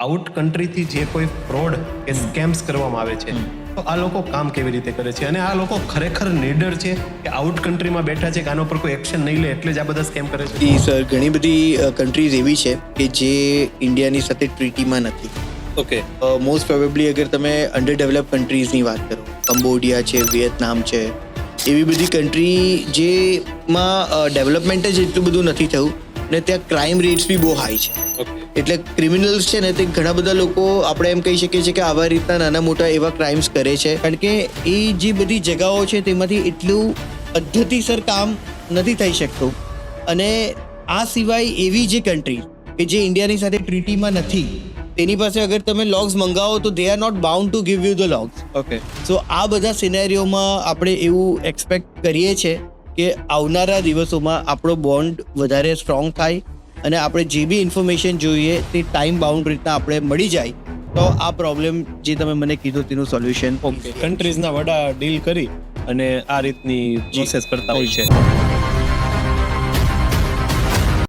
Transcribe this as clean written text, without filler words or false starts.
Out કન્ટ્રીથી જે કોઈ fraud કે સ્કેમ્સ કરવામાં આવે છે તો આ લોકો કામ કેવી રીતે કરે છે અને આ લોકો ખરેખર નીડર છે કે આઉટ કન્ટ્રીમાં બેઠા છે કે આના પર કોઈ એક્શન નહીં લે એટલે જ આ બધા સ્કેમ કરે છે? સર, ઘણી બધી કન્ટ્રીઝ એવી છે કે જે ઇન્ડિયાની સાથે ટ્રીટીમાં નથી. ઓકે. મોસ્ટ પ્રોબેબલી અગર તમે અંડર ડેવલપ કન્ટ્રીઝની વાત કરો, કંબોડિયા છે, વિયેતનામ છે, એવી બધી કન્ટ્રી જેમાં ડેવલપમેન્ટ જ એટલું બધું નથી થયું ને ત્યાં ક્રાઇમ રેટ્સ બી બહુ હાઈ છે. એટલે ક્રિમિનલ્સ છે ને તે ઘણા બધા લોકો આપણે એમ કહી શકીએ છીએ કે આવા રીતના નાના મોટા એવા ક્રાઇમ્સ કરે છે કારણ કે એ જે બધી જગાઓ છે તેમાંથી એટલું પદ્ધતિસર કામ નથી થઈ શકતું. અને આ સિવાય એવી જે કન્ટ્રી કે જે ઇન્ડિયાની સાથે ટ્રીટીમાં નથી તેની પાસે અગર તમે લોગ્સ મંગાવો તો they are not bound to give you the logs. Okay. So આ બધા સિનેરિયોમાં આપણે એવું એક્સપેક્ટ કરીએ છીએ કે આવનારા દિવસોમાં આપણો બોન્ડ વધારે સ્ટ્રોંગ થાય અને આપણે જે બી ઇન્ફોર્મેશન જોઈએ તે ટાઈમ બાઉન્ડ રીતના આપણે મળી જાય તો આ પ્રોબ્લેમ જે તમે મને કીધું તેનું સોલ્યુશન. ઓકે. કન્ટ્રીઝના વડા ડીલ કરી અને આ રીતની પ્રોસેસ કરતા હોય છે.